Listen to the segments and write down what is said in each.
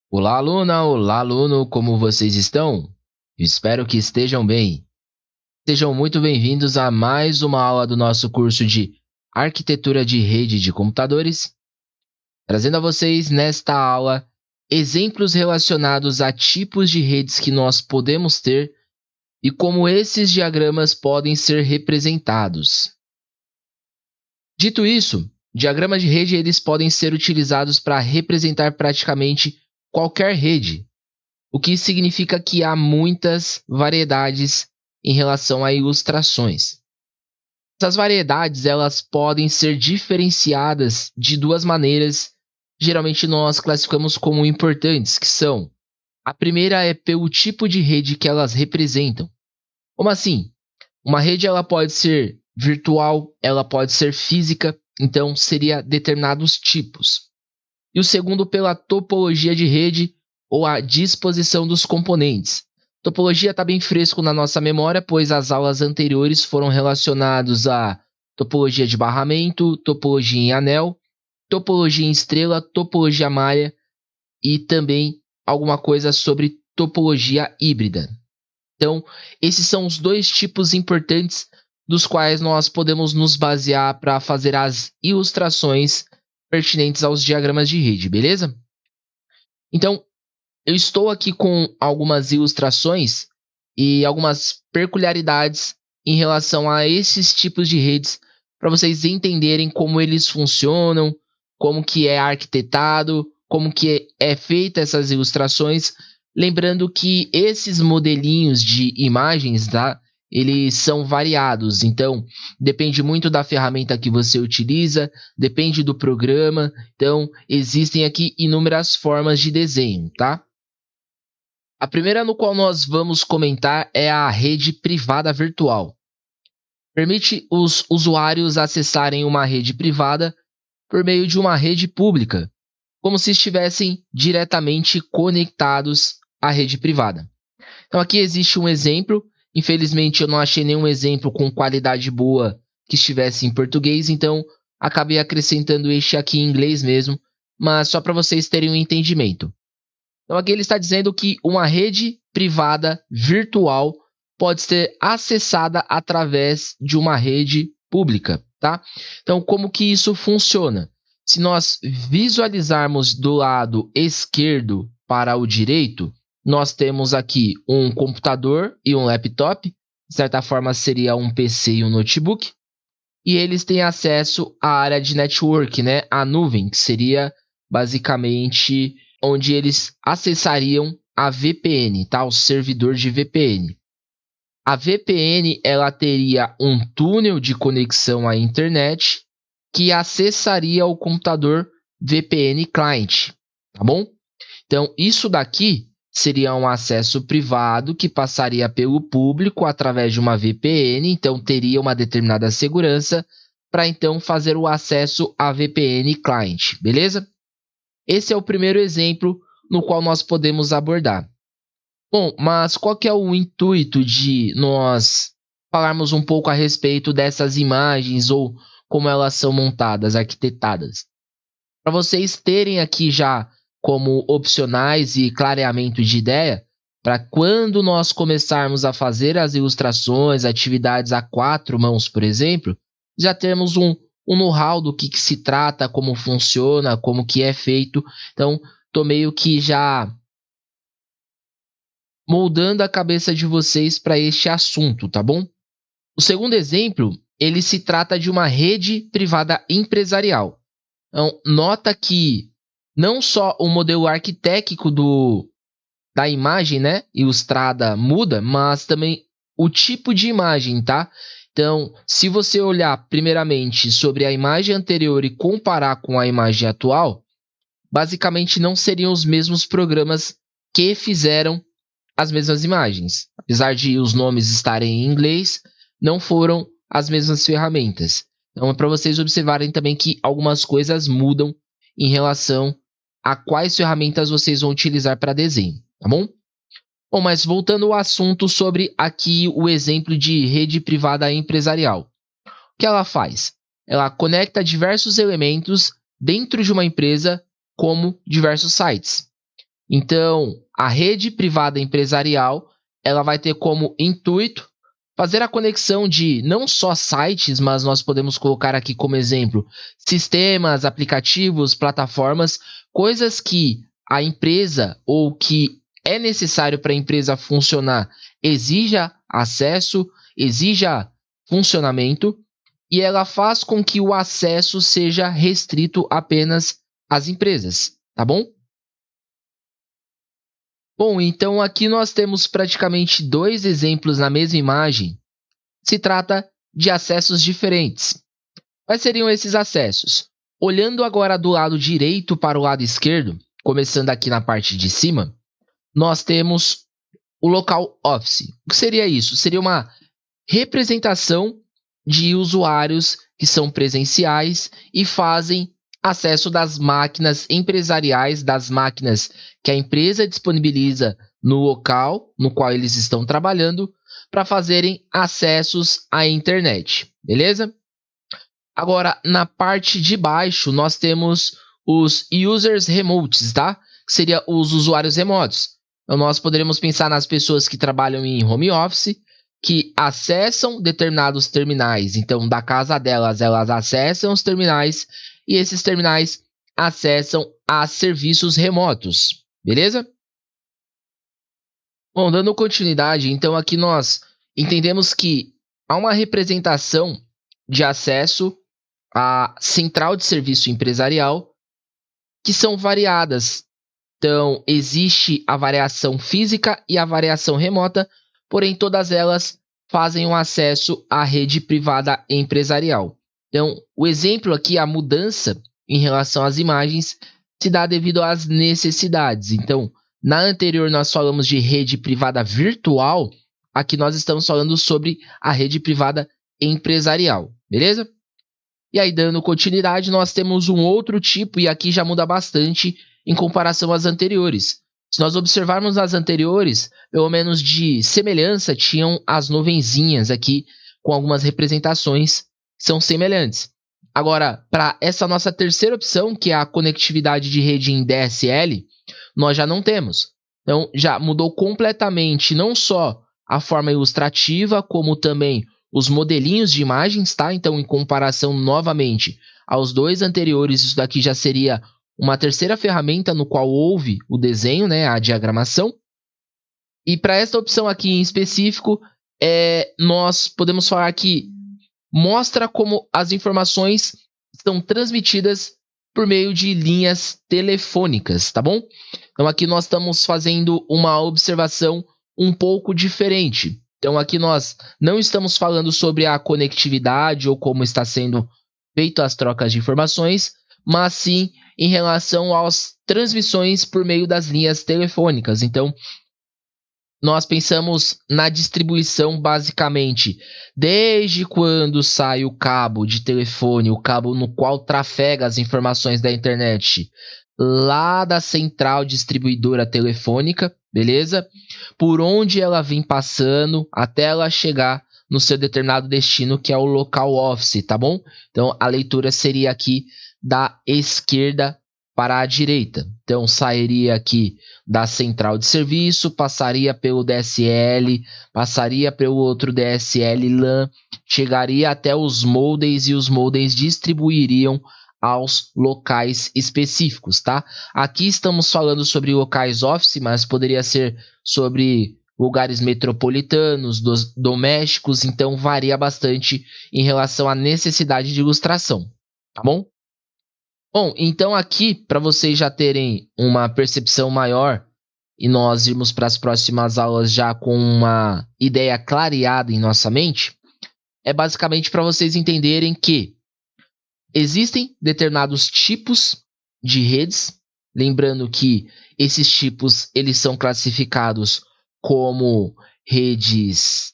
Olá, aluna! Olá, aluno! Como vocês estão? Espero que estejam bem. Sejam muito bem-vindos a mais uma aula do nosso curso de Arquitetura de Rede de Computadores, trazendo a vocês nesta aula exemplos relacionados a tipos de redes que nós podemos ter e como esses diagramas podem ser representados. Dito isso, diagramas de rede eles podem ser utilizados para representar praticamente qualquer rede, o que significa que há muitas variedades em relação a ilustrações. Essas variedades elas podem ser diferenciadas de duas maneiras, geralmente nós classificamos como importantes, que são: a primeira é pelo tipo de rede que elas representam. Como assim? Uma rede ela pode ser virtual, ela pode ser física, então seria determinados tipos. E o segundo pela topologia de rede ou a disposição dos componentes. Topologia está bem fresco na nossa memória, pois as aulas anteriores foram relacionadas a topologia de barramento, topologia em anel, topologia em estrela, topologia malha e também alguma coisa sobre topologia híbrida. Então, esses são os dois tipos importantes dos quais nós podemos nos basear para fazer as ilustrações pertinentes aos diagramas de rede, beleza? Então, eu estou aqui com algumas ilustrações e algumas peculiaridades em relação a esses tipos de redes para vocês entenderem como eles funcionam, como que é arquitetado, como que é feita essas ilustrações. Lembrando que esses modelinhos de imagens, tá? Eles são variados, então depende muito da ferramenta que você utiliza, depende do programa, então existem aqui inúmeras formas de desenho, tá? A primeira no qual nós vamos comentar é a rede privada virtual. Permite os usuários acessarem uma rede privada por meio de uma rede pública, como se estivessem diretamente conectados à rede privada. Então aqui existe um exemplo, infelizmente eu não achei nenhum exemplo com qualidade boa que estivesse em português, então acabei acrescentando este aqui em inglês mesmo, mas só para vocês terem um entendimento. Então aqui ele está dizendo que uma rede privada virtual pode ser acessada através de uma rede pública, tá? Então como que isso funciona? Se nós visualizarmos do lado esquerdo para o direito, nós temos aqui um computador e um laptop, de certa forma seria um PC e um notebook, e eles têm acesso à área de network, né? A nuvem, que seria basicamente onde eles acessariam a VPN, tá? O servidor de VPN. A VPN ela teria um túnel de conexão à internet que acessaria o computador VPN client, tá bom? Então, isso daqui seria um acesso privado que passaria pelo público através de uma VPN, então teria uma determinada segurança para então fazer o acesso à VPN client, beleza? Esse é o primeiro exemplo no qual nós podemos abordar. Bom, mas qual que é o intuito de nós falarmos um pouco a respeito dessas imagens ou como elas são montadas, arquitetadas? Para vocês terem aqui já como opcionais e clareamento de ideia, para quando nós começarmos a fazer as ilustrações, atividades a quatro mãos, por exemplo, já termos um know-how do que se trata, como funciona, como que é feito. Então, estou meio que já moldando a cabeça de vocês para este assunto, tá bom? O segundo exemplo, ele se trata de uma rede privada empresarial. Então, nota que não só o modelo arquitético da imagem, né, ilustrada muda, mas também o tipo de imagem, tá? Então, se você olhar primeiramente sobre a imagem anterior e comparar com a imagem atual, basicamente não seriam os mesmos programas que fizeram as mesmas imagens. Apesar de os nomes estarem em inglês, não foram as mesmas ferramentas. Então é para vocês observarem também que algumas coisas mudam em relação a quais ferramentas vocês vão utilizar para desenho, tá bom? Bom, mas voltando ao assunto sobre aqui o exemplo de rede privada empresarial. O que ela faz? Ela conecta diversos elementos dentro de uma empresa, como diversos sites. Então, a rede privada empresarial, ela vai ter como intuito fazer a conexão de não só sites, mas nós podemos colocar aqui como exemplo sistemas, aplicativos, plataformas, coisas que a empresa ou que é necessário para a empresa funcionar exija acesso, exija funcionamento, e ela faz com que o acesso seja restrito apenas às empresas, tá bom? Bom, então aqui nós temos praticamente dois exemplos na mesma imagem. Se trata de acessos diferentes. Quais seriam esses acessos? Olhando agora do lado direito para o lado esquerdo, começando aqui na parte de cima, nós temos o local office. O que seria isso? Seria uma representação de usuários que são presenciais e fazem acesso das máquinas empresariais, das máquinas que a empresa disponibiliza no local no qual eles estão trabalhando, para fazerem acessos à internet, beleza? Agora, na parte de baixo, nós temos os users remotes, tá? Que seria os usuários remotos. Então, nós poderíamos pensar nas pessoas que trabalham em home office, que acessam determinados terminais. Então, da casa delas, elas acessam os terminais e esses terminais acessam a serviços remotos, beleza? Bom, dando continuidade, então aqui nós entendemos que há uma representação de acesso à central de serviço empresarial que são variadas. Então, existe a variação física e a variação remota, porém todas elas fazem um acesso à rede privada empresarial. Então, o exemplo aqui, a mudança em relação às imagens, se dá devido às necessidades. Então, na anterior nós falamos de rede privada virtual, aqui nós estamos falando sobre a rede privada empresarial, beleza? E aí, dando continuidade, nós temos um outro tipo, e aqui já muda bastante em comparação às anteriores. Se nós observarmos as anteriores, pelo menos de semelhança, tinham as nuvenzinhas aqui, com algumas representações que são semelhantes. Agora, para essa nossa terceira opção, que é a conectividade de rede em DSL, nós já não temos. Então, já mudou completamente não só a forma ilustrativa, como também os modelinhos de imagens, tá? Então, em comparação novamente aos dois anteriores, isso daqui já seria uma terceira ferramenta no qual houve o desenho, né, a diagramação. E para esta opção aqui em específico, nós podemos falar que mostra como as informações são transmitidas por meio de linhas telefônicas, tá bom? Então aqui nós estamos fazendo uma observação um pouco diferente. Então aqui nós não estamos falando sobre a conectividade ou como está sendo feito as trocas de informações, mas sim em relação às transmissões por meio das linhas telefônicas. Então, nós pensamos na distribuição basicamente desde quando sai o cabo de telefone, o cabo no qual trafega as informações da internet, lá da central distribuidora telefônica, beleza? Por onde ela vem passando até ela chegar no seu determinado destino, que é o local office, tá bom? Então, a leitura seria aqui da esquerda para a direita. Então, sairia aqui da central de serviço, passaria pelo DSL, passaria pelo outro DSL LAN, chegaria até os modems e os modems distribuiriam aos locais específicos, tá? Aqui estamos falando sobre locais office, mas poderia ser sobre lugares metropolitanos, domésticos, então varia bastante em relação à necessidade de ilustração, tá bom? Bom, então aqui, para vocês já terem uma percepção maior e nós irmos para as próximas aulas já com uma ideia clareada em nossa mente, é basicamente para vocês entenderem que existem determinados tipos de redes, lembrando que esses tipos eles são classificados como redes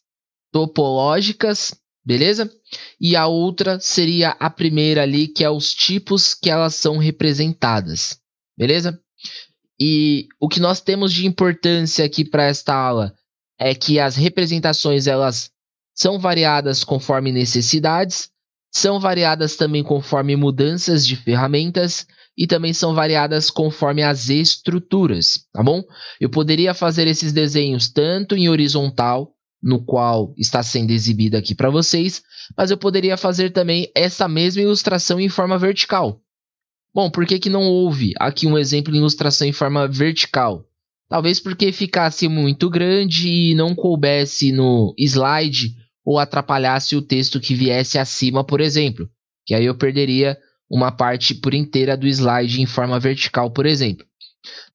topológicas, beleza? E a outra seria a primeira ali, que é os tipos que elas são representadas, beleza? E o que nós temos de importância aqui para esta aula é que as representações elas são variadas conforme necessidades, são variadas também conforme mudanças de ferramentas e também são variadas conforme as estruturas, tá bom? Eu poderia fazer esses desenhos tanto em horizontal, no qual está sendo exibido aqui para vocês, mas eu poderia fazer também essa mesma ilustração em forma vertical. Bom, por que não houve aqui um exemplo de ilustração em forma vertical? Talvez porque ficasse muito grande e não coubesse no slide ou atrapalhasse o texto que viesse acima, por exemplo. Que aí eu perderia uma parte por inteira do slide em forma vertical, por exemplo.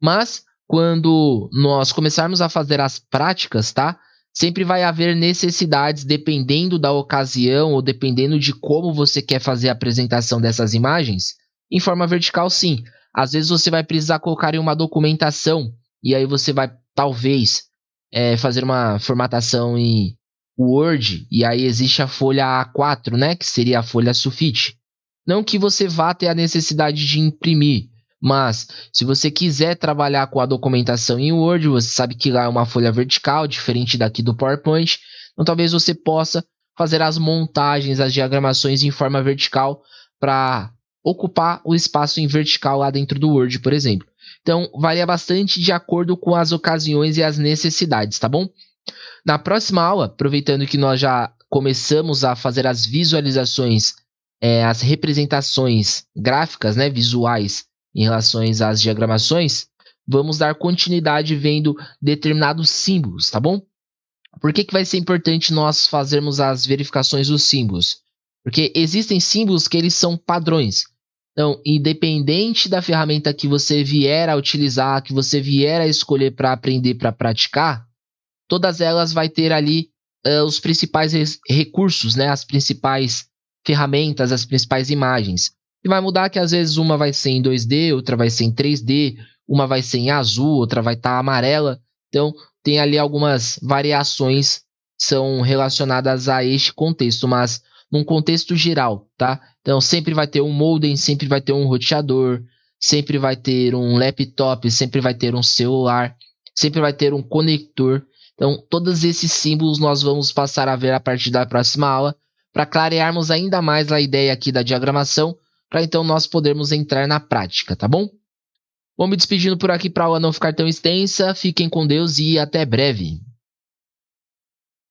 Mas quando nós começarmos a fazer as práticas, tá? Sempre vai haver necessidades dependendo da ocasião ou dependendo de como você quer fazer a apresentação dessas imagens. Em forma vertical, sim. Às vezes você vai precisar colocar em uma documentação e aí você vai, talvez, fazer uma formatação em Word e aí existe a folha A4, né? Que seria a folha sulfite. Não que você vá ter a necessidade de imprimir, mas se você quiser trabalhar com a documentação em Word, você sabe que lá é uma folha vertical, diferente daqui do PowerPoint. Então talvez você possa fazer as montagens, as diagramações em forma vertical para ocupar o espaço em vertical lá dentro do Word, por exemplo. Então varia bastante de acordo com as ocasiões e as necessidades, tá bom? Na próxima aula, aproveitando que nós já começamos a fazer as visualizações, as representações gráficas, né, visuais, em relação às diagramações, vamos dar continuidade vendo determinados símbolos, tá bom? Por que vai ser importante nós fazermos as verificações dos símbolos? Porque existem símbolos que eles são padrões. Então, independente da ferramenta que você vier a utilizar, que você vier a escolher para aprender, para praticar, todas elas vai ter ali os principais recursos, né? As principais ferramentas, as principais imagens. E vai mudar que às vezes uma vai ser em 2D, outra vai ser em 3D, uma vai ser em azul, outra vai estar amarela. Então, tem ali algumas variações que são relacionadas a este contexto, mas num contexto geral, tá? Então, sempre vai ter um modem, sempre vai ter um roteador, sempre vai ter um laptop, sempre vai ter um celular, sempre vai ter um conector. Então, todos esses símbolos nós vamos passar a ver a partir da próxima aula, para clarearmos ainda mais a ideia aqui da diagramação, para então nós podermos entrar na prática, tá bom? Vou me despedindo por aqui para a aula não ficar tão extensa. Fiquem com Deus e até breve.